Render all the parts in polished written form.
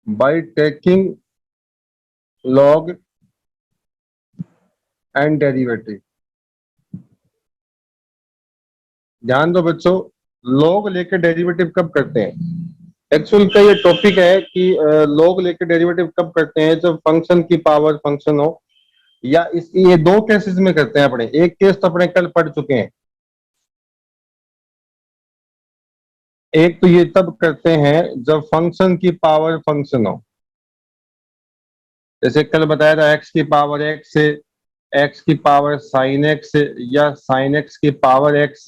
By taking log and derivative. ध्यान दो बच्चों, लॉग लेके डेरिवेटिव कब करते हैं। एक्चुअल का ये टॉपिक है कि लॉग लेके डेरिवेटिव कब करते हैं, जब फंक्शन की पावर फंक्शन हो, या इस ये दो केसेस में करते हैं अपने। एक केस तो अपने कल पढ़ चुके हैं, एक तो ये तब करते हैं जब फंक्शन की पावर फंक्शन हो। जैसे कल बताया था एक्स की पावर एक्स से, एक्स की पावर साइन एक्स, या साइन एक्स की पावर एक्स,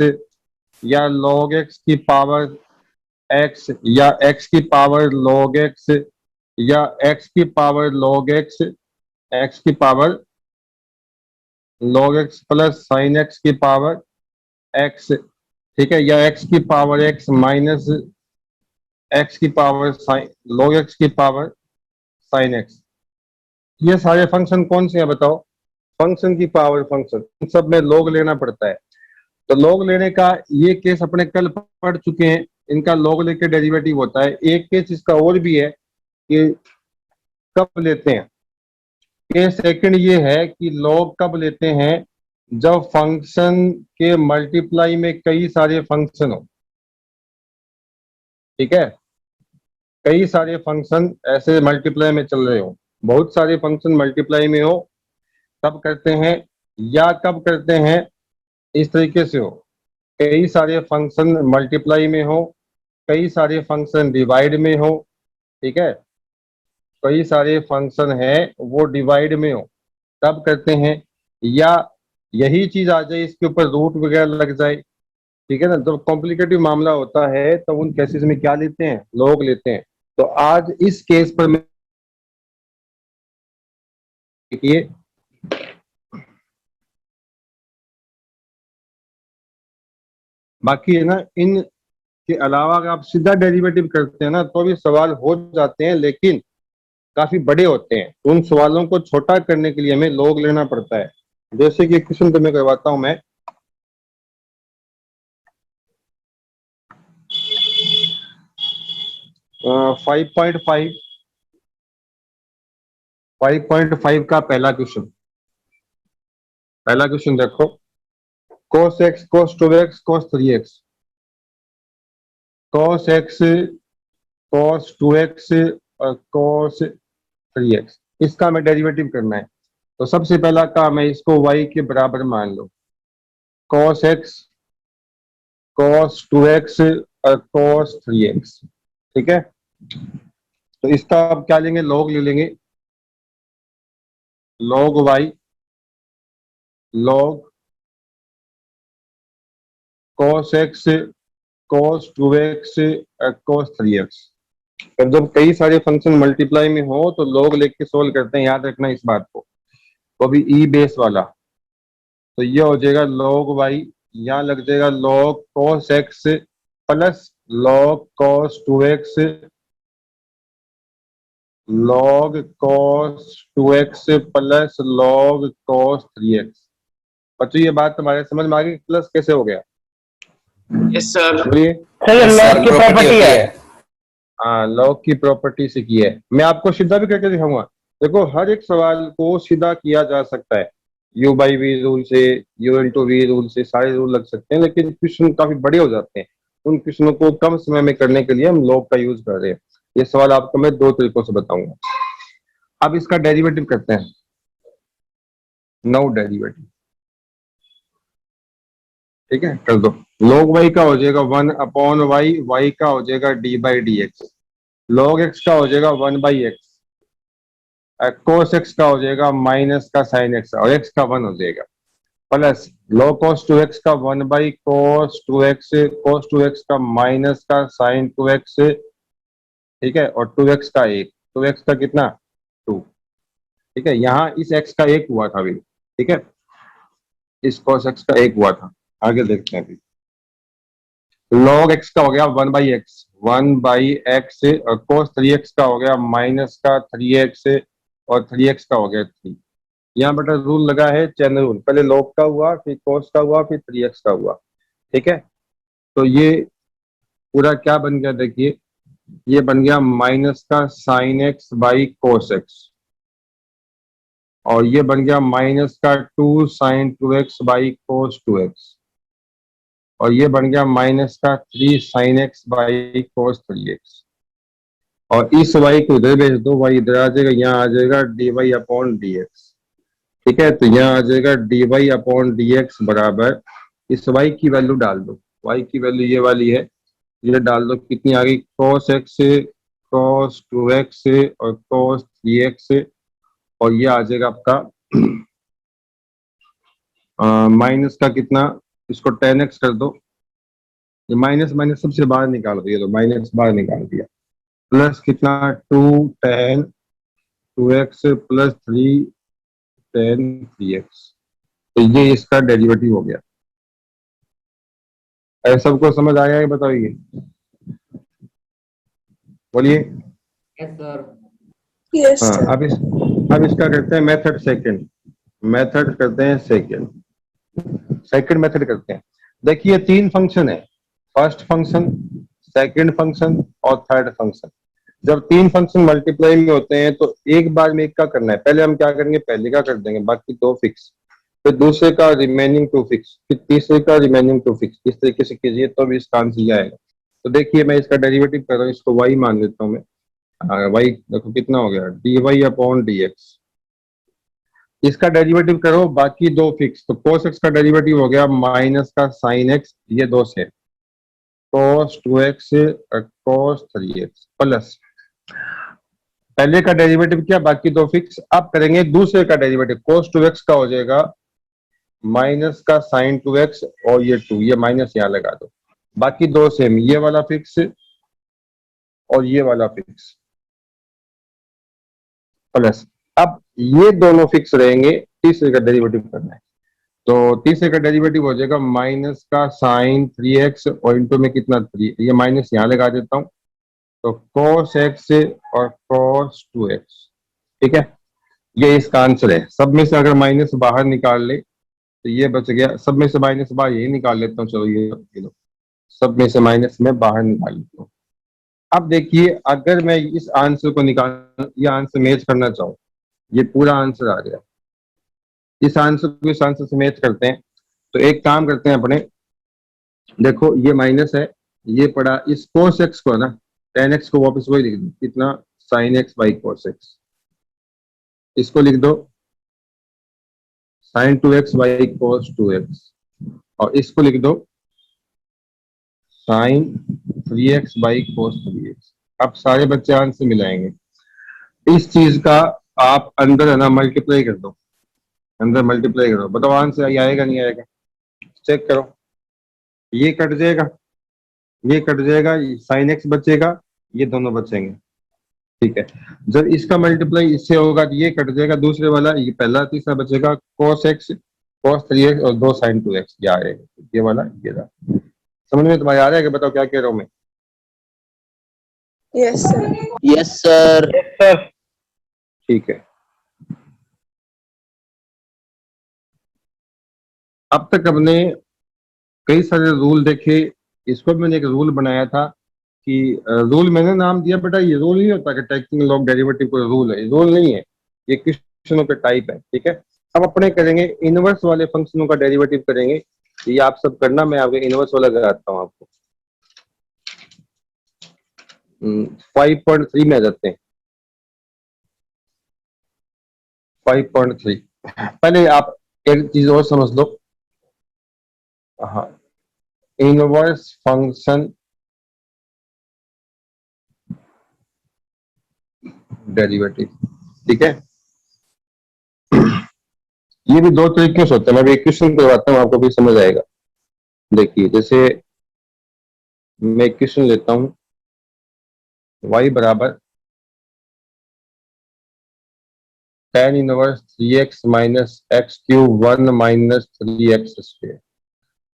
या लॉग एक्स की पावर एक्स, या एक्स की पावर लॉग एक्स, या एक्स की पावर लॉग एक्स, एक्स की power log x plus sine x की पावर एक्स, ठीक है, या एक्स की पावर एक्स माइनस एक्स की पावर साइन लॉग एक्स की पावर साइन एक्स। ये सारे फंक्शन कौन से हैं बताओ, फंक्शन की पावर फंक्शन। इन सब में लॉग लेना पड़ता है। तो लॉग लेने का ये केस अपने कल पढ़ चुके हैं, इनका लॉग लेके डेरिवेटिव होता है। एक केस इसका और भी है कि कब लेते हैं। केस सेकंड ये है कि लॉग कब लेते हैं, जब फंक्शन के मल्टीप्लाई में कई सारे फंक्शन हो। ठीक है, कई सारे फंक्शन ऐसे मल्टीप्लाई में चल रहे हो, बहुत सारे फंक्शन मल्टीप्लाई में हो, तब करते हैं। या कब करते हैं, इस तरीके से हो, कई सारे फंक्शन मल्टीप्लाई में हो, कई सारे फंक्शन डिवाइड में हो। ठीक है, कई सारे फंक्शन है वो डिवाइड में हो, तब करते हैं। या यही चीज आ जाए, इसके ऊपर रूट वगैरह लग जाए, ठीक है ना, जब कॉम्प्लिकेटिव मामला होता है तो उन केसेस में क्या लेते हैं, लॉग लेते हैं। तो आज इस केस पर मैं देखिए, बाकी है ना, इन के अलावा अगर आप सीधा डेरिवेटिव करते हैं ना तो भी सवाल हो जाते हैं, लेकिन काफी बड़े होते हैं। उन सवालों को छोटा करने के लिए हमें लॉग लेना पड़ता है। जैसे कि क्वेश्चन तुम्हें करवाता हूं मैं, 5.5 5.5 का पहला क्वेश्चन। पहला क्वेश्चन देखो, cos x cos 2x cos 3x, cos x cos 2x और cos 3x, इसका हमें डेरिवेटिव करना है। तो सबसे पहला काम है, इसको y के बराबर मान लो, cos x cos 2x और cos 3x। ठीक है, तो इसका आप क्या लेंगे, लॉग ले लेंगे, log y log cos x cos 2x cos 3x। अब जब कई सारे फंक्शन मल्टीप्लाई में हो तो लॉग लेके सोल्व करते हैं, याद रखना इस बात को, वो भी ई बेस वाला। तो ये हो जाएगा log y, यहाँ लग जाएगा log cos x plus log cos 2x log cos 2x plus log cos 3x। बच्चों ये बात तुम्हारे समझ में आ गई, प्लस कैसे हो गया। यस सर, बोलिए। लॉग की प्रॉपर्टी है। हाँ, लॉग की प्रॉपर्टी से की है। मैं आपको सीधा भी करके दिखाऊंगा। देखो, हर एक सवाल को सीधा किया जा सकता है, यू बाई वी रूल से, यू इंटू वी रूल से, सारे रूल लग सकते हैं, लेकिन क्वेश्चन काफी बड़े हो जाते हैं। उन क्वेश्चनों को कम समय में करने के लिए हम लॉग का यूज कर रहे हैं। ये सवाल आपको मैं दो तरीकों से बताऊंगा। अब इसका डेरिवेटिव करते हैं, नो डेरिवेटिव। ठीक है, कर दो। log y का हो जाएगा 1/y, y का हो जाएगा d by d x, log x का हो जाएगा 1/x, cos x का हो जाएगा माइनस का sin x और x का 1 हो जाएगा, प्लस log cos 2x का 1/cos 2x, cos 2x का माइनस का sin 2x, ठीक है, और 2x का 1, 2x का कितना 2। ठीक है, यहाँ इस x का 1 हुआ था अभी, ठीक है, इस cos x का 1 हुआ था। आगे देखते हैं अभी, log x का हो गया 1/x, 1/x, और cos 3x का हो गया माइनस का 3x और 3x का हो गया 3। यहाँ बेटा रूल लगा है चैन रूल, पहले log का हुआ, फिर cos का हुआ, फिर 3x का हुआ। ठीक है, तो ये पूरा क्या बन गया देखिए, ये बन गया माइनस का sine x by cos x, और ये बन गया माइनस का 2 sign 2x by cos 2x, और ये बन गया माइनस का 3 sine x by cos 3x। और इस y को इधर भेज दो, y इधर आ जाएगा, यहाँ आ जाएगा dy अपॉन dx। ठीक है, तो यहाँ आ जाएगा dy अपॉन dx बराबर, इस y की वैल्यू डाल दो, y की वैल्यू ये वाली है, ये डाल दो, कितनी आ गई, cos x से cos 2x से और cos 3x से, और ये आ जाएगा आपका माइनस का कितना, इसको 10x कर दो, ये माइनस माइनस सबसे बाहर निकाल दिया, तो माइनस बाहर निकाल दिया, प्लस कितना 2 10 2x प्लस 3 10 3x, तो ये इसका डेरिवेटिव हो गया। ऐसा सबको समझ आया है, बताइए, बोलिए। Yes, sir. Yes, हाँ, sir. अब इसका करते हैं मेथड सेकंड, मेथड करते हैं सेकंड मेथड करते हैं। देखिए 3 फंक्शन है, फर्स्ट फंक्शन, सेकंड फंक्शन और थर्ड फंक्शन। जब 3 फंक्शन मल्टीप्लाई में होते हैं तो एक बार में एक का करना है, पहले हम क्या करेंगे, पहले का कर देंगे, बाकी 2 फिक्स, फिर दूसरे का रिमेनिंग 2 फिक्स, फिर तीसरे का रिमेनिंग 2 फिक्स, इस तरीके से कीजिए तो भी इसका आंसर आएगा। तो देखिए मैं इसका डेरिवेटिव कर रहा हूँ, इसको y मान लेता हूँ मैं, y देखो कितना हो गया, dy अपॉन dx, इसका डेरिवेटिव करो, बाकी 2 फिक्स, तो cos x का डेरिवेटिव हो गया माइनस का साइन x, ये 2 से cos 2x और cos 3x प्लस पहले का डेरिवेटिव किया, बाकी 2 फिक्स। अब करेंगे दूसरे का डेरिवेटिव, cos 2x का हो जाएगा माइनस का साइन 2x, और ये 2, ये माइनस यहाँ लगा दो, बाकी 2 सेम, ये वाला फिक्स और ये वाला फिक्स प्लस, अब ये दोनों फिक्स रहेंगे, तीसरे का डेरिवेटिव करना है, तो तीसरे का डेरिवेटिव हो जाएगा माइनस का साइन 3x और इंटू में कितना 3, ये माइनस यहाँ लगा देता हूँ, तो cos x और cos 2x। ठीक है, ये इसका आंसर है। सब में से अगर माइनस बाहर निकाल ले तो ये बच गया, सब में से माइनस बाहर यही निकाल लेता हूँ, चलो ये लो, सब में से माइनस में बाहर निकाल लेता हूँ। अब देखिए अगर मैं इस आंसर को निकाल, ये आंसर मैच करना चाहूँ, ये पूरा आंसर आ गया, इस आंसर को इस आंसर से मैच करते हैं, तो एक काम करते हैं अपने, देखो ये माइनस है, ये पड़ा, इस cos x को है ना 10x को वापस वही लिख दो, कितना sin x by cos x, इसको लिख दो sin 2x by cos 2x, और इसको लिख दो sin 3x by cos 3x। अब सारे बच्चे आंसर मिलाएंगे, इस चीज का आप अंदर है ना मल्टीप्लाई कर दो, अंदर मल्टीप्लाई करो, बताओ आंसर आएगा नहीं आएगा, चेक करो, ये कट जाएगा, ये कट जाएगा, साइन एक्स बचेगा, ये दोनों बचेंगे। ठीक है, जब इसका मल्टीप्लाई इससे होगा तो ये कट जाएगा, दूसरे वाला, ये पहला तीसरा बचेगा, cos x cos 3x और 2 sin 2x, ये आएगा, ये वाला ये रहा। समझ में तुम्हारे आ रहा है कि बताओ क्या कह रहा हूं मैं? Yes, sir. Yes, sir. Yes, sir. ठीक है, अब तक हमने कई सारे रूल देखे, इसको भी मैंने एक रूल बनाया था कि रूल मैंने नाम दिया, बेटा ये रूल नहीं होता कि टेक्निकल लॉग डेरिवेटिव कोई रूल है, रूल नहीं है, ये क्वेश्चनों के टाइप है। ठीक है, अब अपने करेंगे इनवर्स वाले फंक्शनों का डेरिवेटिव करेंगे, ये आप सब करना, मैं आपके इनवर्स वाला कराता हूँ आपको। 5.3 में आ जाते हैं, 5.3। पहले आप एक चीज और समझ लो, हाँ, इनवर्स फंक्शन डेरिवेटिव। ठीक है, ये भी 2 तरीके से होते हैं, मैं भी एक क्वेश्चन करवाता हूँ, आपको भी समझ आएगा। देखिए जैसे मैं क्वेश्चन लेता हूँ, y बराबर tan inverse 3x minus x cube 1 minus 3x square.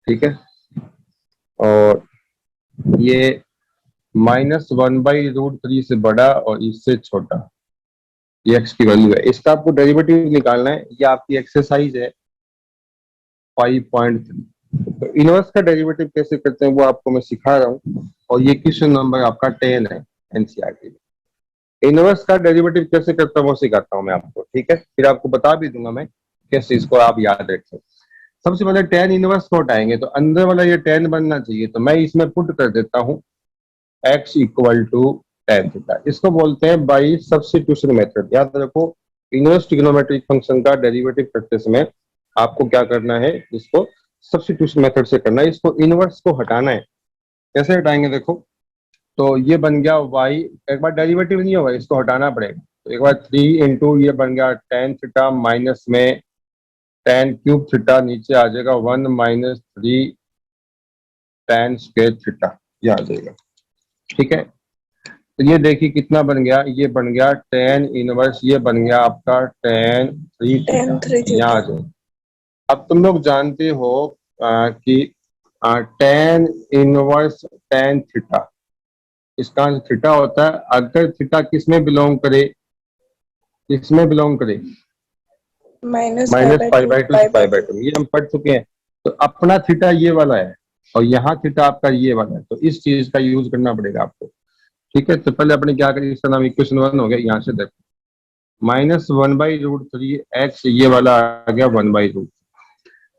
ठीक है, और ये -1/√3 से बड़ा और इससे छोटा, ये x की वैल्यू है, इसका आपको डेरिवेटिव निकालना है, ये आपकी एक्सरसाइज है 5.3। तो इनवर्स का डेरिवेटिव कैसे करते हैं वो आपको मैं सिखा रहा हूँ, और ये क्वेश्चन नंबर आपका 10 है। एनसीईआरटी में। इनवर्स का डेरिवेटिव कैसे करता हूँ वो सिखाता हूँ मैं आपको, ठीक है, फिर आपको बता भी दूंगा मैं किस चीज को आप याद रखें। सबसे पहले टेन इनवर्स को हटाएंगे तो अंदर वाला ये टेन बनना चाहिए, तो मैं इसमें पुट कर देता हूँ x equal to ten theta. इसको बोलते हैं बाई सब्स्टिट्यूशन मेथड। याद रखो, इनवर्स ट्रिग्नोमेट्रिक फंक्शन का डेरिवेटिव करते समय आपको क्या करना है, इसको सब्स्टिट्यूशन मेथड से करना है, इसको इनवर्स को हटाना है। कैसे हटाएंगे देखो, तो ये बन गया y, एक बार डेरिवेटिव नहीं होगा, इसको हटाना पड़ेगा, तो एक बार 3 इंटू ये बन गया टेन थीटा माइनस में टेन क्यूब थीटा, नीचे आ जाएगा 1 माइनस 3 टेन स्क्वायर थीटा, ये आ जाएगा, ठीक है। तो ये देखिए कितना बन गया, ये बन गया टेन इनवर्स, ये बन गया आपका टेन थ्री थीटा, यहाँ आ जाए। अब तुम लोग जानते हो कि टेन इनवर्स टेन थीटा, इसका थीटा होता है अगर थीटा किसमें बिलोंग करे, किसमें बिलोंग करे, minus pi by two pi by two, ये हम पढ़ चुके हैं। तो अपना थीटा ये वाला है और यहाँ थीटा आपका ये वाला है, तो इस चीज का यूज करना पड़ेगा आपको, ठीक है। तो पहले अपने क्या करें, इसका नाम इक्वेशन 1 हो गया, यहाँ से देखो माइनस 1/√3 एक्स, ये वाला आ गया 1/√,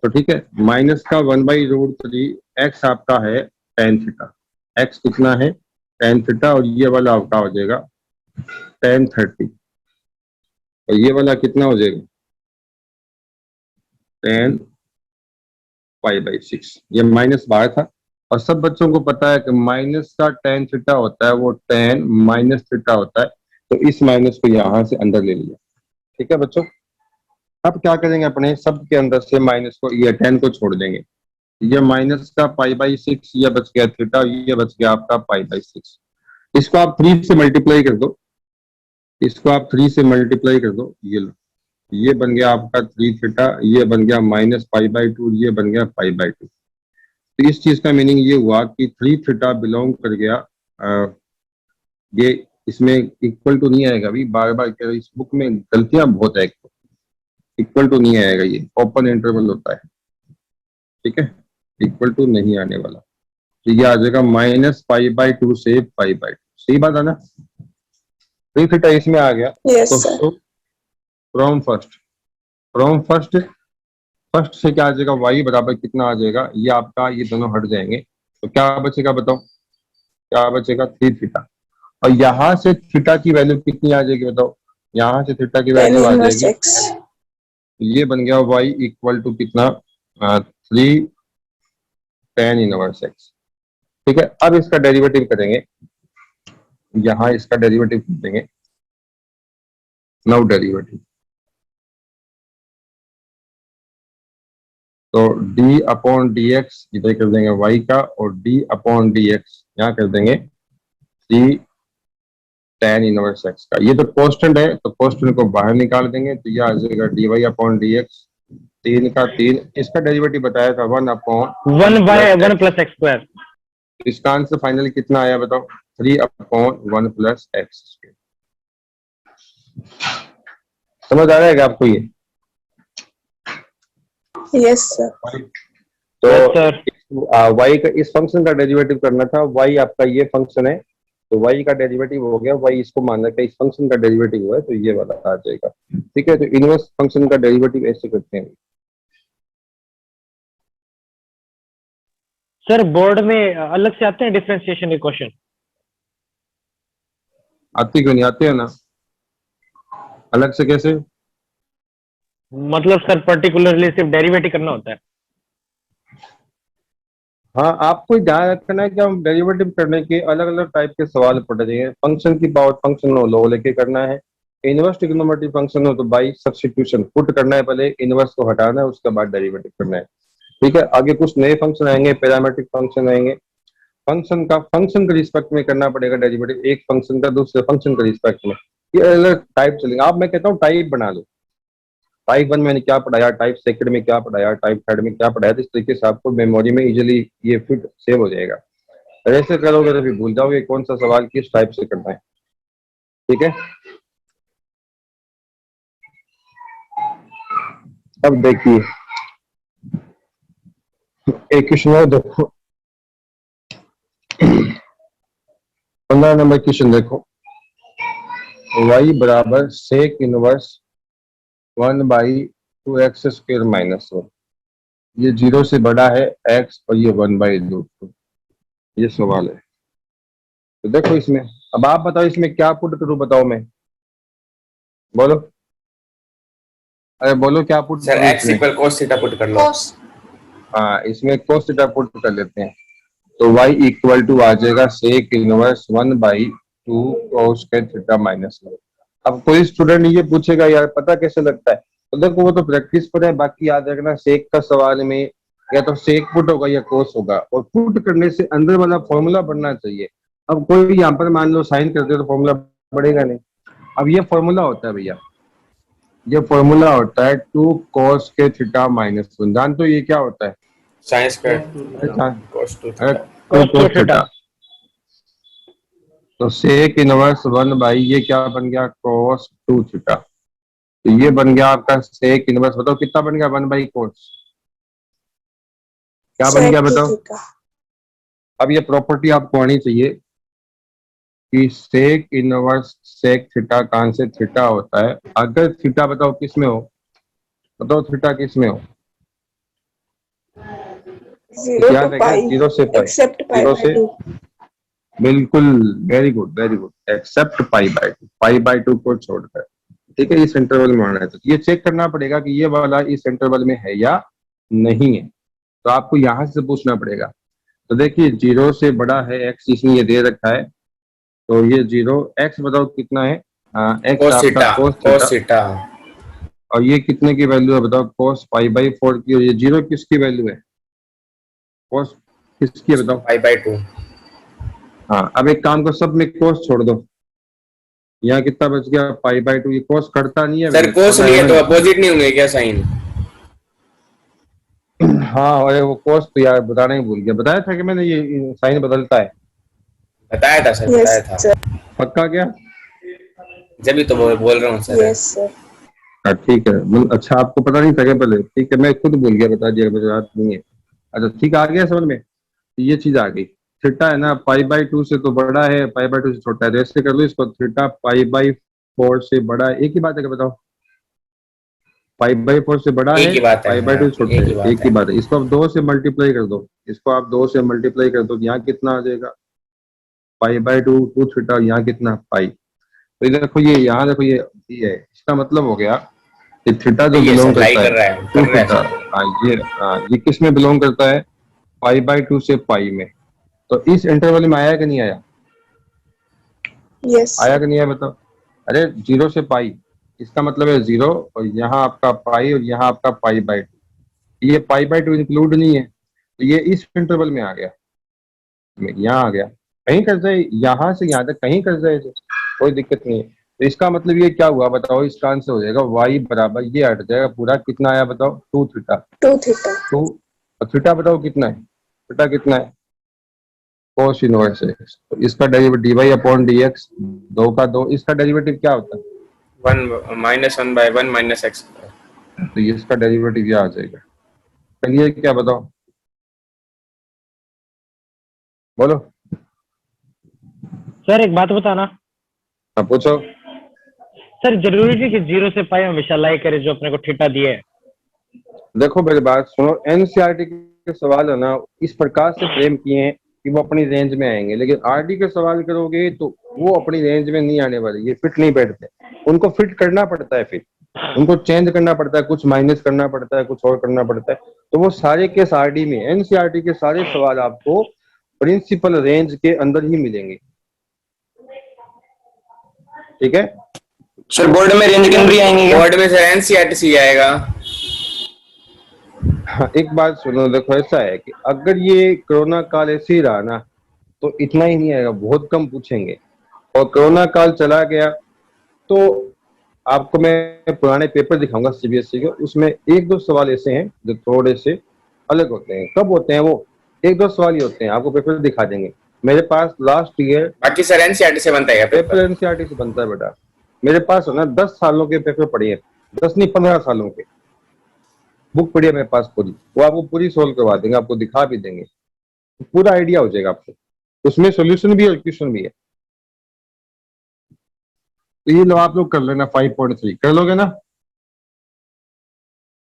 तो ठीक है, माइनस का 1/√3 एक्स आपका है टेन थीटा, एक्स कितना है टेन थीटा, और ये वाला आपका हो जाएगा टेन 30, और ये वाला कितना हो जाएगा टेन पाई/6। ये माइनस बाहर था, और सब बच्चों को पता है कि माइनस का टेन थीटा होता है वो टेन माइनस थीटा होता है, तो इस माइनस को यहाँ से अंदर ले लिया, ठीक है बच्चों। अब क्या करेंगे, अपने सब के अंदर से माइनस को, ये टेन को छोड़ देंगे, ये माइनस का पाई/6, ये बच गया थीटा, ये बच गया आपका पाई/6। इसको आप 3 से मल्टीप्लाई कर दो, इसको आप 3 से मल्टीप्लाई कर दो, ये लो, ये बन गया आपका 3 थीटा, ये बन गया माइनस पाई/2, ये बन गया पाई/2। तो इस चीज का मीनिंग ये हुआ कि 3 थीटा बिलोंग कर गया, ये इसमें इक्वल टू नहीं आएगा, अभी बार बार कह रहे, इस बुक में गलतियां बहुत है, इक्वल टू नहीं आएगा, ये ओपन इंटरवल होता है, ठीक है, इक्वल टू नहीं आने वाला, तो ये आ जाएगा माइनस पाई/2 से पाई/2, सही बात है ना। 3 थीटा इसमें आ गया, तो फ्रॉम फर्स्ट से क्या आ जाएगा, y बराबर कितना आ जाएगा, ये आपका, ये दोनों हट जाएंगे, तो क्या बचेगा बताओ, क्या बचेगा 3 थीटा, और यहाँ से थीटा की वैल्यू कितनी आ जाएगी बताओ, यहाँ से थीटा की वैल्यू आ जाएगी, ये बन गया y इक्वल टू कितना 3 टेन इनवर्स x, ठीक है। अब इसका डेरिवेटिव करेंगे, यहाँ इसका डेरिवेटिव कर देंगे, नाउ डेरिवेटिव, तो d/dx इधर कर देंगे y का, और d/dx यहाँ कर देंगे 3 टेन इनवर्स x का। ये तो कांस्टेंट है, तो कांस्टेंट को बाहर निकाल देंगे, तो यह आ जाएगा dy/dx 3 का 3, इसका डेरिवेटिव बताया था 1/1 प्लस एक्स स्क्वायर। इसका आंसर फाइनली कितना आया बताओ, 3/1 प्लस एक्स स्क्वायर। समझ आ रहा है क्या आपको ये? Yes sir. तो y का इस फंक्शन का डेरिवेटिव करना था, y आपका ये फंक्शन है, तो y का डेरिवेटिव हो गया, y इसको मानना है इस फंक्शन का डेरिवेटिव हुआ है, तो ये वाला आ जाएगा, ठीक है। तो इनवर्स फंक्शन का डेरिवेटिव ऐसे करते हैं सर। बोर्ड में अलग से आते हैं डिफरेंशिएशन के क्वेश्चन? आते क्यों नहीं आते हैं ना, अलग से कैसे, मतलब सर पर्टिकुलरली सिर्फ डेरिवेटिव करना होता है? हाँ, आपको ध्यान रखना है कि हम डेरिवेटिव करने के अलग अलग टाइप के सवाल पढ़ रहे हैं। फंक्शन की पावर फंक्शन हो लो लेके करना है, इनवर्स ट्रिग्नोमेट्रिक फंक्शन हो तो बाई सब्स्टिट्यूशन पुट करना है, पहले इनवर्स को हटाना है, उसके बाद डेरिवेटिव करना है, ठीक है। आगे कुछ नए फंक्शन आएंगे, पैरामीट्रिक फंक्शन आएंगे, फंक्शन के रिस्पेक्ट में करना पड़ेगा डेरिवेटिव, एक फंक्शन का दूसरे फंक्शन के रिस्पेक्ट में, ये अलग टाइप चलेंगे। आप, मैं कहता हूँ टाइप बना लो, टाइप 1 मैंने क्या पढ़ाया, टाइप सेकंड में क्या पढ़ाया, टाइप थर्ड में क्या पढ़ाया, तो इस तरीके से आपको मेमोरी में इजीली ये फिट सेव हो जाएगा। ऐसे करोगे तो फिर भूल जाओगे कौन सा सवाल किस टाइप से करना है, ठीक है। अब देखिए एक क्वेश्चन और देखो, 15 नंबर क्वेश्चन देखो, y बराबर सेक इनवर्स 1/2x² माइनस 1। ये 0 से बड़ा है x और ये 1/√2। ये सवाल है। तो देखो इसमें, अब आप बताओ इसमें क्या पुट करूं, बताओ मैं, बोलो, अरे बोलो क्या पुट सर करूं एक्स इसमें। इक्वल कोस थीटा पुट कर लो। हाँ, इसमें cos थीटा पुट कर लेते हैं, तो y इक्वल टू आ जाएगा sec inverse 1/2 cos theta minus 1। अब कोई स्टूडेंट ये पूछेगा यार पता कैसे लगता है, तो देखो वो तो प्रैक्टिस पर है, बाकी याद रखना सेक का सवाल में या तो सेक पुट होगा या कोस होगा, और पुट करने से अंदर वाला फॉर्मूला बढ़ना चाहिए। अब कोई भी यहाँ पर मान लो साइन कर दे तो फॉर्मूला बढ़ेगा नहीं। अब ये फॉर्मूला होता है भैया, ये फॉर्मूला होता है 2 cos के थीटा माइनस 1। जान तो ये क्या होता है? साइन स्क्वायर जान कोस 2 अरे, थीटा। 2 cos theta. तो सेक इनवर्स 1 ये क्या बन गया cos 2 थीटा। तो ये बन गया आपका सेक इनवर्स, बताओ कितना बन गया 1/cos, क्या बन गया बताओ। अब ये प्रॉपर्टी आपको आनी चाहिए कि सेक इनवर्स सेक थीटा कहां से थीटा होता है। अगर थीटा बताओ किस में हो, बताओ थीटा किस में हो, 0 याद to है क्या? pi 0 से पाई, except pi 0 by से 2. बिल्कुल, very good very good, except pi by 2 को छोड़कर, ठीक है। इस इंटरवल में आना है तो ये चेक करना पड़ेगा कि ये वाला इस इंटरवल में है या नहीं है, तो आपको यहां से पूछना पड़ेगा। तो देखिए 0 से बड़ा है एक्स, इसमें ये दे रखा है, तो ये 0 एक्स बताओ कितना है, एक्स कोस आपका theta cos cos theta, theta और ये कितने की वैल्यू है बताओ, कोस पाई/4 की, और ये 0 किसकी वैल्यू है, कोस किसकी है बताओ। पाई/2। हाँ, अब एक काम को सब में कोस छोड़ दो, यहाँ कितना बच गया पाई/2। ये कोस करता नहीं है सर कोस नहीं है तो अपोजिट नहीं होंगे क्या साइन? हाँ, अरे वो कोस तो यार बताना ही भूल गया, बताया था कि मैंने ये साइन बदलता है, बताया था सर, Yes, बताया था। sir. पक्का क्या? जब भी तो बोल रहा हूँ सर। Yes, sir. हाँ ठीक है, अच्छा आपको पता नहीं था क्या पहले? ठीक है, मैं खुद भूल गया, बता दिया, मुझे याद नहीं है। अच्छा ठीक, आ गया समझ में, ये चीज आ गई। थीटा है ना पाई/2 से तो बड़ा है, पाई/2 से छोटा है, तो ऐसे कर लो इसको, थीटा पाई/4 से बड़ा है, एक ही बात है क्या बताओ, पाई/4 से बड़ा एक है, ही बात है, पाई/2 से छोटा एक है, ही बात एक ही है। बात है। इसको आप 2 से मल्टीप्लाई कर दो, इसको आप 2 से मल्टीप्लाई कर दो, तो यहाँ कितना आ जाएगा पाई/2 2 थीटा, यहाँ कितना पाई। तो ये देखो, ये यहाँ देखो, ये है, इसका मतलब हो गया कि थीटा जो ये बिलोंग सर लाई करता कर रहा है है, 2 कर रहा है थीटा, सर। ये किस में बिलोंग करता है, पाई/2 से पाई में। तो इस इंटरवल में आया कि नहीं आया, Yes, आया sir. कि नहीं आया बताओ। अरे 0 से पाई, इसका मतलब है 0, और यहाँ आपका पाई, और यहाँ आपका पाई/2। ये पाई/2 इंक्लूड नहीं है, तो ये इस इंटरवल में आ गया, यहाँ आ गया। कहीं कर जाए, यहाँ से यहाँ तक कहीं कर जाए तो कोई दिक्कत नहीं है। तो इसका मतलब ये क्या हुआ बताओ, इसका आंसर हो जाएगा y बराबर, ये हट जाएगा पूरा, कितना आया बताओ 2 थीटा। 2 theta. 2 थीटा बताओ कितना है, थीटा कितना है, कोस इनवर्स एक्स। तो इसका डेरिवेटिव dy/dx, 2 का 2, इसका डेरिवेटिव क्या होता है, 1 -1/1 माइनस एक्स। तो ये इसका डेरिवेटिव ये आ जाएगा। चलिए क्या बताओ, बोलो, सर एक बात बताना, हाँ पूछो। सर जरूरी नहीं कि 0 से पाई हमेशा लाई करे जो अपने को थीटा दिए है। देखो मेरी बात सुनो, एनसीईआरटी के सवाल है ना इस प्रकार से फ्रेम किए हैं कि वो अपनी रेंज में आएंगे, लेकिन आरडी के सवाल करोगे तो वो अपनी रेंज में नहीं आने वाले, ये फिट नहीं बैठते, उनको फिट करना पड़ता है, फिर उनको चेंज करना पड़ता है, कुछ माइनस करना पड़ता है, कुछ और करना पड़ता है। तो वो सारे केस आरडी में, एनसीईआरटी के सारे सवाल आपको प्रिंसिपल रेंज के अंदर ही मिलेंगे, ठीक है। सर बोर्ड में रेंज के अंदर ही आएंगे क्या? बोर्ड में सर एनसीईआरटी आएगा। हाँ, एक बात सुनो, देखो ऐसा है कि अगर ये कोरोना काल ऐसे ही रहा ना तो इतना ही नहीं आएगा, बहुत कम पूछेंगे, और कोरोना काल चला गया तो आपको मैं पुराने पेपर दिखाऊंगा सीबीएसई के, उसमें 1-2 सवाल ऐसे हैं जो थोड़े से अलग होते हैं। कब होते हैं वो, 1-2 सवाल ही होते हैं, आपको पेपर दिखा देंगे। मेरे पास लास्ट ईयर बाकी सर एनसीईआरटी से बनता है क्या पेपर पेपर? एनसीईआरटी से बनता है बेटा, मेरे पास है ना 10 सालों के पेपर पड़े हैं, 10 नहीं 15 सालों के बुक पड़ी है मेरे पास पूरी, वो आपको पूरी सोल्व करवा देंगे, आपको दिखा भी देंगे, पूरा आइडिया हो जाएगा आपको, उसमें सोल्यूशन भी है और क्वेश्चन भी है। तो ये लो आप लोग कर लेना 5.3 कर लोगे ना।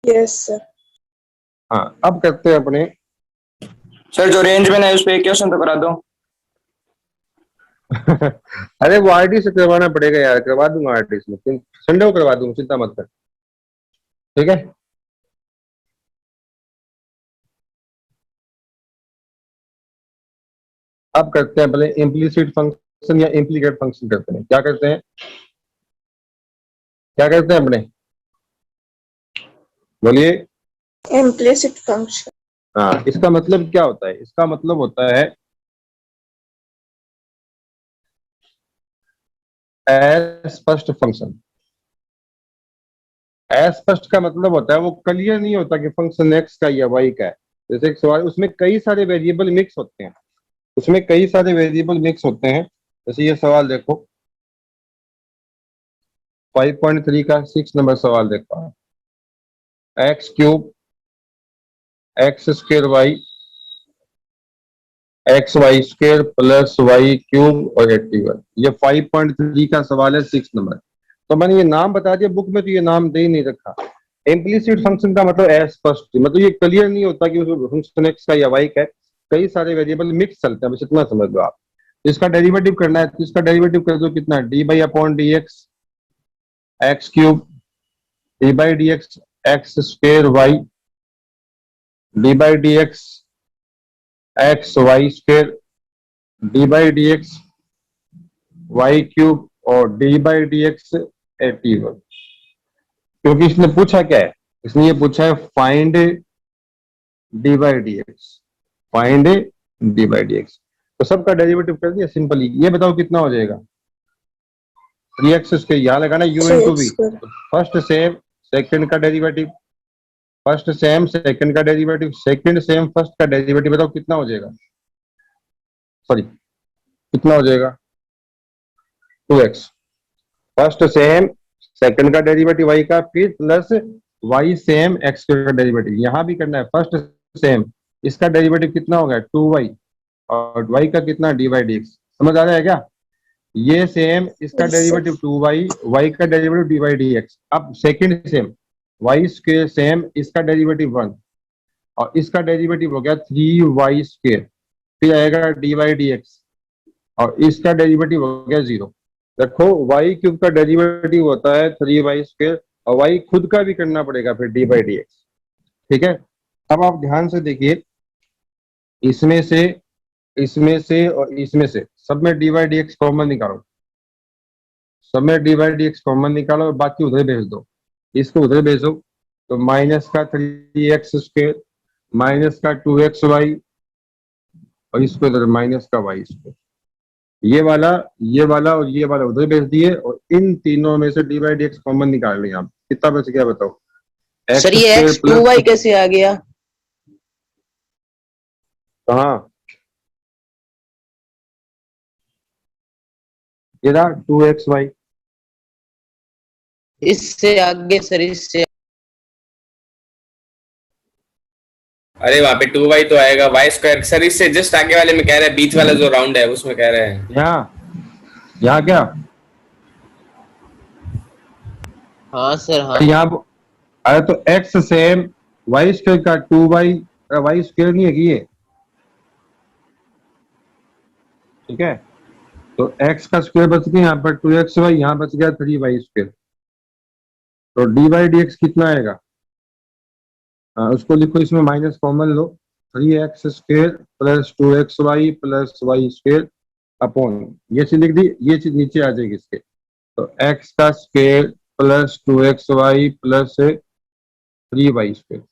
Yes, sir. हाँ अब करते हैं अपने सर जो रेंज में नहीं उस पे एक क्वेश्चन तो करा दो। अरे वो आरटी से करवाना पड़ेगा यार, करवा दूंगा आरटी से, संडे को करवा दूंगा, चिंता मत कर। ठीक है अब करते हैं पहले इम्प्लीसिट फंक्शन या इम्प्लीकेट फंक्शन करते हैं। क्या करते हैं, क्या करते हैं अपने, बोलिए। Implicit function. हाँ इसका मतलब क्या होता है, इसका मतलब होता है अस्पष्ट फंक्शन। अस्पष्ट का मतलब होता है वो क्लियर नहीं होता कि फंक्शन एक्स का या वाई का है। जैसे एक सवाल, उसमें कई सारे वेरिएबल मिक्स होते हैं, उसमें कई सारे वेरिएबल मिक्स होते हैं। जैसे ये सवाल देखो 5.3 का 6 नंबर सवाल देखो, x cube x square y x y square plus y cube और 81। ये 5.3 का सवाल है 6 नंबर। तो मैंने ये नाम बता दिया, बुक में तो ये नाम दे ही नहीं रखा। इम्प्लीसिट फंक्शन का मतलब अस्पष्ट, मतलब ये क्लियर नहीं होता कि फंक्शन एक्स का या वाई का है, कई सारे वेरिएबल मिक्स चलते हैं, बस इतना समझ लो आप। इसका डेरिवेटिव करना है तो इसका डेरिवेटिव कर दो, कितना, d by upon d x x cube d by d x x square y d by d x x y square d by d x y cube और डी बाई डी एक्स 81। क्योंकि इसने पूछा क्या है, इसने ये पूछा है find D by d x, find D by d x. तो सबका डेरिवेटिव कर दिया सिंपली। ये बताओ कितना हो जाएगा, 3x इसके यहाँ लगाना u into 3x v. square. First same second का डेरिवेटिव, फर्स्ट सेम सेकंड का डेरिवेटिव, सेकंड सेम फर्स्ट का डेरिवेटिव, बताओ कितना हो जाएगा, सॉरी कितना हो जाएगा 2x। फर्स्ट सेम सेकंड का डेरिवेटिव y का, फिर प्लस y सेम x का डेरिवेटिव। यहां भी करना है फर्स्ट सेम, इसका डेरिवेटिव कितना होगा 2y और y का कितना dy dx। समझ आ रहा है क्या, ये सेम इसका Yes, sir. Derivative 2y, y का डेरिवेटिव dy dx। अब second same y square same, इसका डेरिवेटिव 1 और इसका डेरिवेटिव हो गया 3y स्क्वायर, फिर आएगा dy dx और इसका डेरिवेटिव हो गया 0। देखो y क्यूब का डेरिवेटिव होता है 3y स्क्वायर और y खुद का भी करना पड़ेगा फिर डी बाई डी एक्स। ठीक है अब आप ध्यान से देखिए, इसमें से इसमें से और इसमें से सब में D by d x common निकालो, सब में D by d x common निकालो और बाकी उधर भेज दो, इसको उधर भेजो। तो माइनस का 3x स्क्वायर माइनस का 2xy और इसको इधर माइनस का वाई स्क्वायर। ये वाला और ये वाला उधर भेज दिए और इन तीनों में से d by d x common निकाल लिया। आप कितना बच गया बताओ, सर एक्स ये स्क्वायर एक्स टू वाई कैसे आ गया? कहाँ, ये रहा 2xy। इससे आगे सर, इससे अरे वहाँ पे 2y तो आएगा, वाई स्क्वायर सर इससे जस्ट आगे वाले में कह रहे हैं, बीच वाला जो राउंड है उसमें कह रहे हैं। यहाँ क्या, हाँ सर हाँ। यहाँ अरे तो x सेम वाई स्क्वायर का 2y, वाई स्क्वायर नहीं है कि ये, ठीक है। तो x का स्क्वायर बच गया यहाँ पर 2xy, यहाँ बच गया 3y स्क्वायर। तो डी बाई डी एक्स कितना आएगा, उसको लिखो, इसमें माइनस कॉमन लो, 3x square plus 2xy plus y square upon, ये चीज लिख दी, ये चीज नीचे आ जाएगी इसके। तो x का square plus 2xy plus 3y square,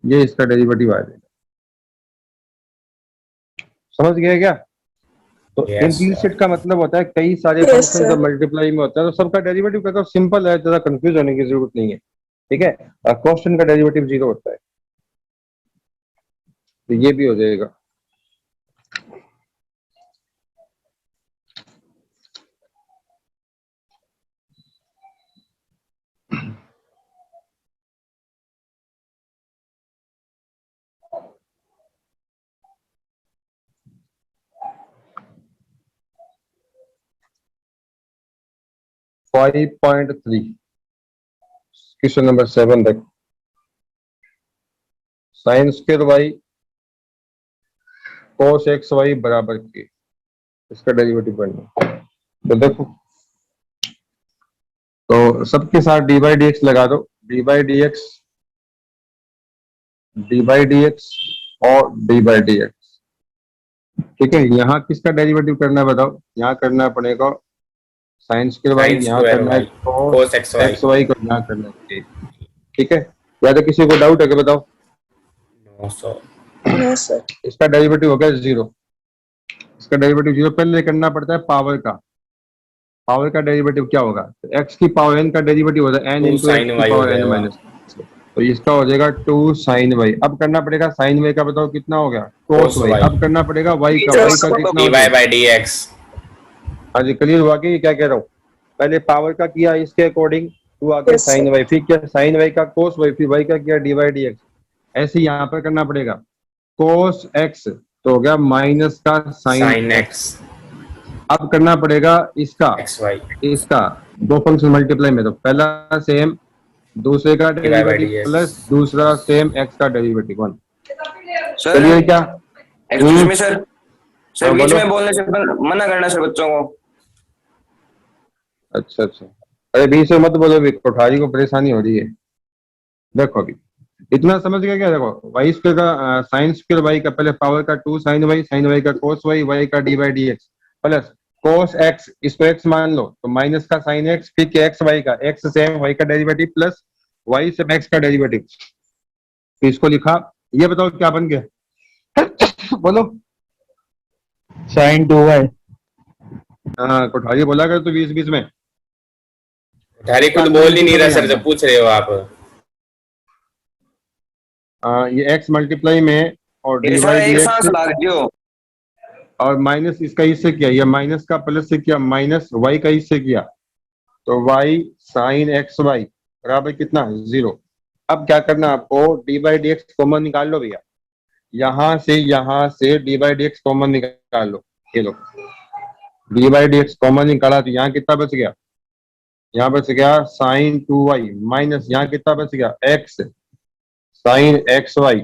ये इसका डेरिवेटिव आ जाएगा। समझ गए क्या। तो Yes, इम्प्लीसिट का मतलब होता है कई सारे Yes, फंक्शन sir. जब मल्टीप्लाई में होता है तो सबका डेरिवेटिव का तो सिंपल है, ज्यादा कंफ्यूज होने की जरूरत नहीं है। ठीक है, क्वेश्चन का डेरिवेटिव 0 होता है, तो ये भी हो जाएगा। 5.3 क्वेश्चन नंबर 7 देख, sine square y cos x y बराबर के, इसका डेरिवेटिव बनना। तो देखो, तो सबके साथ डी बाई डी एक्स लगा दो, डी बाई डी एक्स और डी बाई डी एक्स। ठीक है, यहाँ किसका डेरिवेटिव करना है बताओ? यहाँ करना पड़ेगा साइन स्क्वायर वाई, Sin यहाँ square करना है y, cos cos xy। X y को यहाँ करना है। ठीक है, या तो किसी को डाउट है कि बताओ? No, so No, sir. इसका डेरिवेटिव हो गया 0, इसका डेरिवेटिव 0 पहले करना पड़ता है पावर का। पावर का डेरिवेटिव क्या होगा? तो x की पावर n का डेरिवेटिव होता है n 2 इंटू sin एक्स की y हो पावर n जाएगा। माइनस। तो इसका हो जाएगा 2 sin y। अब करना पड़ेगा sin y का, बताओ कितना हो गया? cos Cos y। y। अब करना पड़ेगा y का, y का कितना हो dy गया? by dx। हाँ जी, क्लियर हुआ कि क्या कह रहा हूँ? पहले पावर का किया इसके अकॉर्डिंग, टू आगे Yes, साइन वाई, फिर क्या साइन वाई का कोस वाई, फिर वाई का किया डी वाई डी एक्स। ऐसे यहाँ पर करना पड़ेगा कोस एक्स, तो हो गया माइनस का sin साइन x एक्स। अब करना पड़ेगा इसका, xy इसका दो फंक्शन मल्टीप्लाई में, तो पहला सेम, दूसरे का by डेरिवेटिव dx। प्लस दूसरा सेम एक्स का डेरिवेटिव 1। सर चलिए क्या? एक्सक्यूज मी सर, सर हाँ, बीच बोलो। में बोलने से मना करना सर बच्चों को। अच्छा अच्छा, अरे बीच में मत बोलो, भी कोठारी को परेशानी हो रही है। देखो अभी इतना समझ गया क्या? देखो वाई स्क्वायर का साइन स्क्वायर वाई का, पहले पावर का 2 साइन वाई का कोस वाई, वाई का d by d x plus cos x, इसको एक्स मान लो तो माइनस का साइन एक्स, फिर के एक्स वाई का, एक्स सेम वाई का derivative plus y same x का डेरिवेटिव, फिर इसको लिखा। ये बताओ क्या बन गया? बोलो। sin 2y। हाँ, कोठारी बोला कर तो बीच बीच में। ढारी खुद बोल ही नहीं रहा सर जब पूछ रहे हो आप। ये एक्स मल्टीप्लाई में और डी ये सर बाई एक डी सांस एक्स, ला दियो। और माइनस इसका इससे किया, या माइनस का प्लस से किया, माइनस वाई का इससे किया, तो वाई साइन एक्स वाई बराबर कितना? 0। अब क्या करना आपको? D by d x common निकाल लो भैया, यहाँ से d by d x common निकाल लो। ये लो, d by d x common निकाला तो यहाँ कितना बच गया? यहाँ बच गया साइन 2y माइनस यहाँ कितना बच गया? एक्स साइन एक्स वाई,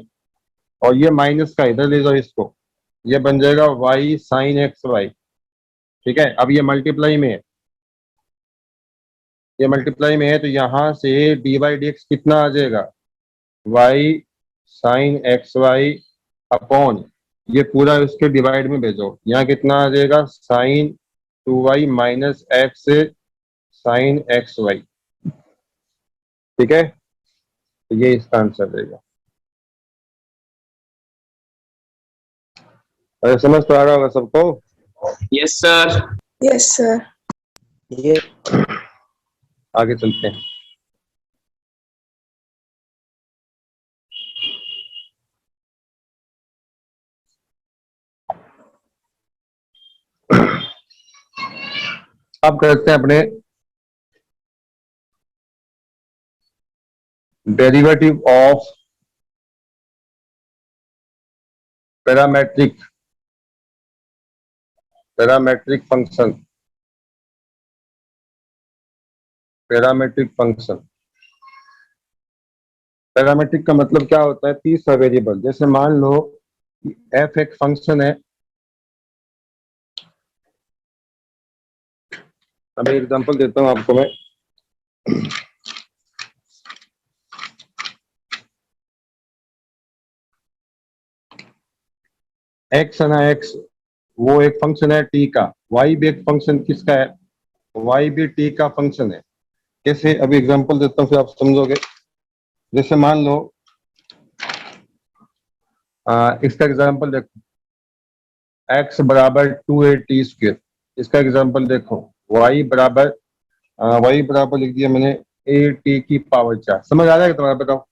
और ये माइनस का इधर ले जाओ इसको, ये बन जाएगा y साइन एक्स वाई। ठीक है, अब ये मल्टीप्लाई में है, ये मल्टीप्लाई में है, तो यहाँ से डी बाई डी एक्स कितना आ जाएगा? y sine x y upon, ये पूरा उसके डिवाइड में भेजो, यहाँ कितना आ जाएगा? Sine 2y minus x sine x y. ठीक है, तो ये इसका आंसर रहेगा। अरे समझ तो आ रहा होगा सबको? Yes sir. Yes, sir. ये आगे चलते हैं। अब करते हैं अपने derivative of parametric function. Parametric function, parametric का मतलब क्या होता है? तीसरा वेरिएबल। जैसे मान लो एफ एक फंक्शन है, अभी एग्जांपल देता हूं आपको मैं। एक्स है ना, एक्स वो एक फंक्शन है टी का, वाई भी एक फंक्शन किसका है? वाई भी टी का फंक्शन है। कैसे? अभी एग्जांपल देता हूँ फिर आप समझोगे। जैसे मान लो इसका एग्जांपल देखो, x बराबर 2a t स्क्वेयर। इसका एग्जांपल देखो, y बराबर लिख दिया मैंने a t की पावर 4। समझ आ रहा है तुम्हारा? बताओ,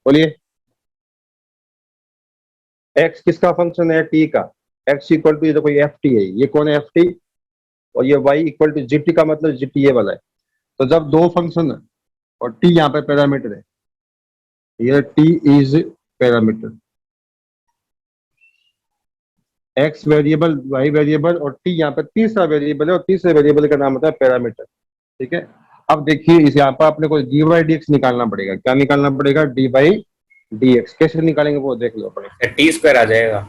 बोलिए। x किसका फंक्शन है? t का। x इक्वल टू, ये देखो ये ft है, ये कौन है? ft। और ये y इक्वल टू gt का मतलब gt ये वाला है। तो जब दो फंक्शन है और t यहाँ पे पैरामीटर है, ये t is parameter, x variable, y variable और t यहाँ पे तीसरा वेरिएबल है, और तीसरे वेरिएबल का नाम होता है पैरामीटर। ठीक है। अब देखिए इस यहाँ पर अपने को डी बाई डी एक्स निकालना पड़ेगा। क्या निकालना पड़ेगा? D by d x. कैसे निकालेंगे वो देख लो अपने। टी स्क्वायर आ जाएगा।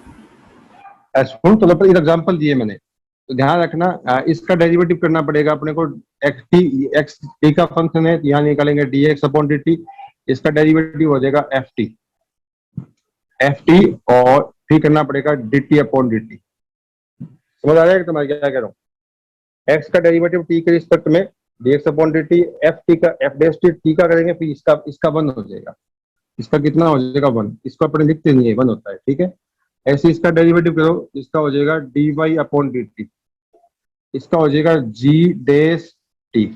सुन तो लो, एग्जाम्पल दिए मैंने, तो ध्यान रखना इसका डेरिवेटिव करना पड़ेगा अपने को। एक्स टी का फंक्शन है, यहाँ निकालेंगे D x upon d t. इसका डेरिवेटिव हो जाएगा एफ टी और फिर करना पड़ेगा D T upon d T. समझ आ जाएगा तुम्हारे क्या कह रहा हूँ? एक्स का डेरिवेटिव टी के रिस्पेक्ट में d x upon d T, F T का एफ डैश टी का करेंगे, फिर इसका वन हो जाएगा। इसका कितना हो जाएगा? वन। इसको अपने लिखते नहीं है, वन होता है, ठीक है। ऐसे इसका डेरिवेटिव करो, इसका हो जाएगा d y upon d t, इसका हो जाएगा जी डैश टी,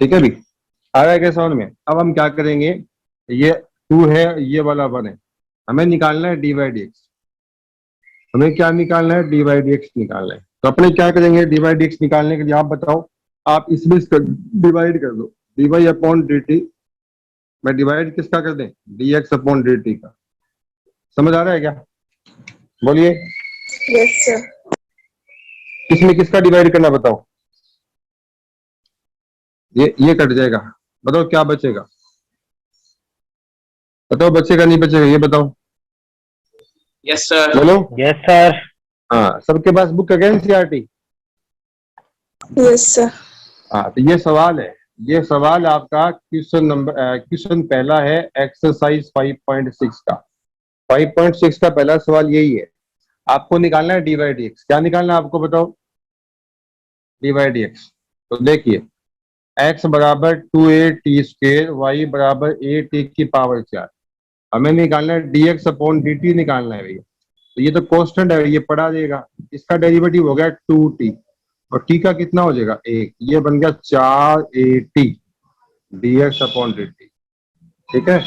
ठीक है भी। आ रहा है क्या समझ में? अब हम क्या करेंगे, ये 2 है, ये वाला 1 है, हमें निकालना है डी वाई डी एक्स। हमें क्या निकालना है? डी वाई डी एक्स निकालना है। तो अपने क्या करेंगे डी वाई डी एक्स निकालने के लिए? आप बताओ, आप इसमें डिवाइड कर दो, d y upon d t में डिवाइड किसका कर दें? D x upon d t का। समझ आ रहा है क्या? बोलिए। Yes, sir. इसमें किसका डिवाइड करना बताओ? ये कट जाएगा, बताओ क्या बचेगा? बताओ बचेगा नहीं बचेगा, ये बताओ। Yes sir. बोलो। Yes sir. हाँ, सबके पास बुक है एनसीईआरटी? Yes, sir. हाँ, तो ये सवाल है, ये सवाल आपका क्वेश्चन पहला है एक्सरसाइज 5.6 का। 5.6 का पहला सवाल यही है। आपको निकालना है डी वाई डी एक्स। क्या निकालना है आपको बताओ? D y d x. तो देखिए x बराबर 2a टी स्क्वेयर, वाई बराबर a टी की पावर 4। हमें निकालना है d x upon d t निकालना है भैया। तो ये तो कॉन्स्टेंट है, ये पढ़ा देगा। इसका डेरिवेटिव हो गया 2t और t का कितना हो जाएगा? 1। ये बन गया 4at D x upon d T, ठीक है।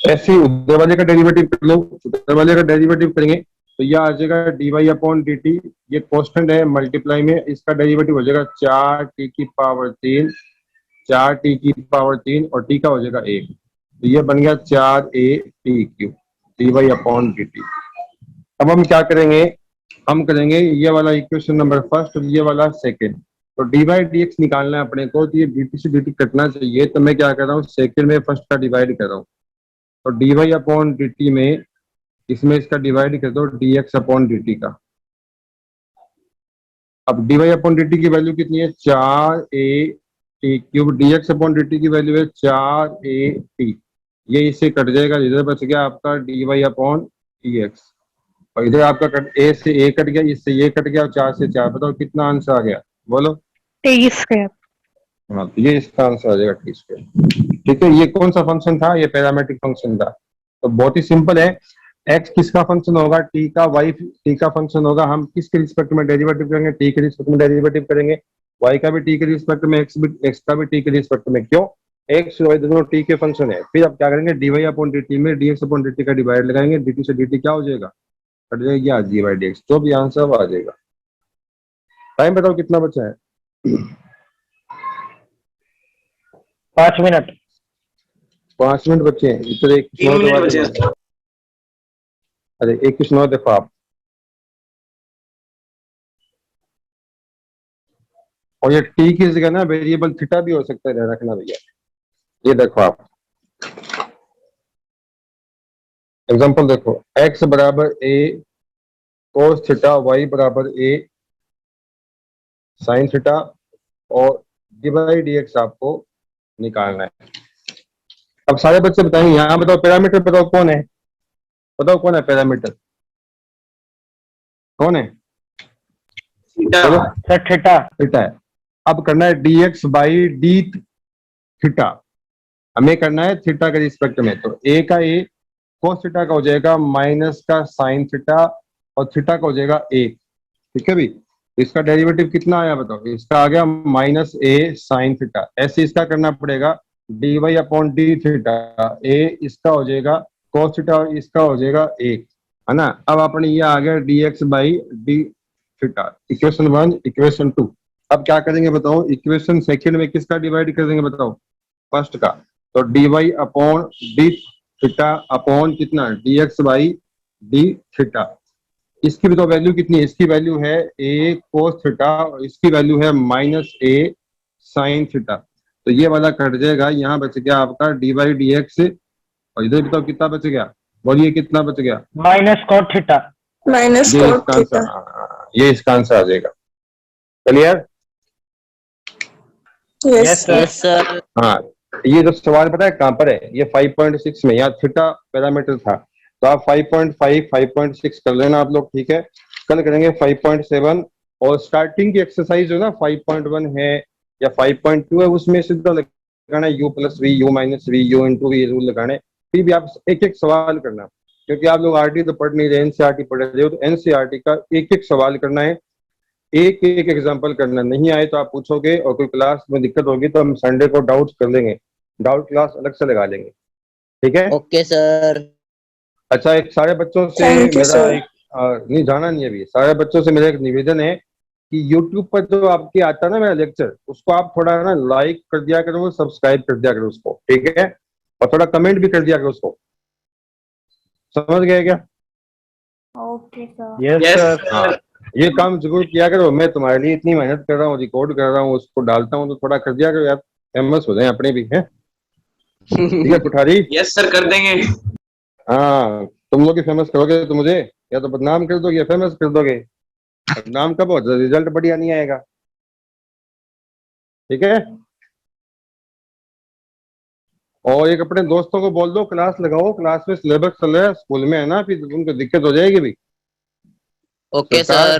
ऐसे ही उधर वाले का डेरिवेटिव कर लो, उधर वाले का डेरिवेटिव करेंगे तो यह आ जाएगा d y upon d t. ये कॉन्स्टेंट है, मल्टीप्लाई में इसका डेरिवेटिव हो जाएगा 4t की पावर 3, 4t की पावर 3 और t का हो जाएगा 1। तो ये बन गया 4a t³ d y upon d t. अब हम क्या करेंगे? हम करेंगे ये वाला इक्वेशन नंबर फर्स्ट और ये वाला सेकंड। तो डी वाई डी एक्स निकालना है अपने को, तो ये dt से dt कटना चाहिए। तो मैं क्या कर रहा हूँ, सेकंड में फर्स्ट का डिवाइड कर रहा हूँ। तो d y upon d t में इसमें इसका डिवाइड कर दो d x upon d t का। अब d y upon d t की वैल्यू कितनी है? 4a t³ d x upon d t की वैल्यू है 4at। ये इससे कट जाएगा, इधर बच गया आपका d y upon d x और इधर आपका a से a कट गया, इससे ये कट गया और 4 से 4। बताओ कितना आंसर आ गया? बोलो। T square. हाँ, तो ये इसका आंसर आ जाएगा टी स्क्वायर, ठीक है। ये कौन सा फंक्शन था? ये पैरामीट्रिक फंक्शन था। तो बहुत ही सिंपल है। x किसका फंक्शन होगा? t का। y t का फंक्शन होगा। हम किसके रिस्पेक्ट में डेरिवेटिव करेंगे? t के रिस्पेक्ट में डेरिवेटिव करेंगे। y का भी t के रिस्पेक्ट में, x का भी t के रिस्पेक्ट में। क्यों? x और y दोनों t के फंक्शन है। फिर आप क्या करेंगे? D y upon d t में d x upon d t का डिवाइड लगाएंगे, dt से dt क्या हो जाएगा? कट जाएगी डी वाई डी एक्स। जो भी आंसर आ जाएगा। टाइम बताओ कितना बचा है? 5 मिनट। 5 मिनट बचे हैं। इधर एक अरे एक क्वेश्चन और देखो आप। और ये टी की जगह ना वेरिएबल थीटा भी हो सकता है, रखना भैया। ये देखो आप एग्जांपल देखो, x बराबर a cos थीटा, y बराबर a sin थीटा और डी बाई डी एक्स आपको निकालना है। अब सारे बच्चे बताएंगे। यहाँ बताओ पैरामीटर बताओ कौन है? बताओ कौन है पैरामीटर? कौन है? चलो सर थीटा। थीटा है। अब करना है d x by d theta. हमें करना है थीटा के रिस्पेक्ट में। तो a का a cos थीटा का हो जाएगा माइनस का sin थीटा और थीटा का हो जाएगा 1, ठीक है भी। इसका डेरिवेटिव कितना आया बताओ? इसका आ गया माइनस a sin थीटा। ऐसे इसका करना पड़ेगा d y upon d theta. a इसका हो जाएगा cos थीटा और इसका हो जाएगा 1, है ना। अब अपने ये आ गया D x by d theta, equation 1 equation 2। अब क्या करेंगे बताओ? इक्वेशन सेकंड में किसका डिवाइड कर देंगे बताओ? फर्स्ट का। तो d y upon d theta upon कितना? D x by d theta. इसकी भी तो वैल्यू कितनी है? इसकी वैल्यू है a cos थीटा और इसकी वैल्यू है माइनस a sin थीटा। तो ये वाला कट जाएगा, यहाँ बच गया आपका डी बाई डी एक्स। और इधर बताओ कितना बच गया, बोलिए कितना बच गया? Minus cot theta. माइनस ये कॉट इसका आंसर, थीटा। हाँ, ये इसका आंसर आ जाएगा। Clear? Yes yes sir. Yes sir. हाँ, ये जो सवाल पता है कहाँ पर है, ये 5.6 में, यहाँ थीटा पैरामीटर था, तो आप 5.5 5.6 कर लेना आप लोग, ठीक है। कल करेंगे 5.7, और स्टार्टिंग की एक्सरसाइज जो ना 5.1 है या 5.2 है, उसमें सीधा लगाना u plus v, u minus v, u into v, rule लगाने। फिर भी आप एक एक सवाल करना, क्योंकि आप लोग आरटी तो पढ़ नहीं रहे, एनसीईआरटी पढ़ रहे हो, तो एनसीईआरटी का एक एक सवाल करना है, एक एक एग्जाम्पल करना। नहीं आए तो आप पूछोगे, और कोई क्लास में दिक्कत होगी तो हम संडे को डाउट कर लेंगे, डाउट क्लास अलग से लगा लेंगे, ठीक है। Okay sir. अच्छा, एक सारे बच्चों से Thank you, मेरा sir. एक नहीं जाना नहीं अभी, सारे बच्चों से मेरा एक निवेदन है कि YouTube पर जो आपके आता है ना मेरा लेक्चर, उसको आप थोड़ा ना लाइक कर दिया करो, सब्सक्राइब कर दिया करो उसको, ठीक है, और थोड़ा कमेंट भी कर दिया करो उसको। समझ गए क्या? Okay sir. Yes Yes, sir. हाँ, ये काम जरूर किया करो। मैं तुम्हारे लिए इतनी मेहनत कर रहा हूँ, रिकॉर्ड कर रहा हूँ, उसको डालता हूँ, तो थोड़ा कर दिया करो यार, फेमस हो जाए अपने भी, है ठीक है कुठारी? यस सर, कर देंगे। हाँ, तुम लोग ही फेमस करोगे तो मुझे या तो बदनाम कर दोगे या फेमस कर दोगे। नाम कब हो, रिजल्ट बढ़िया नहीं आएगा, ठीक है। और एक अपने दोस्तों को बोल दो क्लास लगाओ, क्लास में सिलेबस चल रहा है स्कूल में, है ना, फिर उनको दिक्कत हो जाएगी भी। ओके सरकार सर।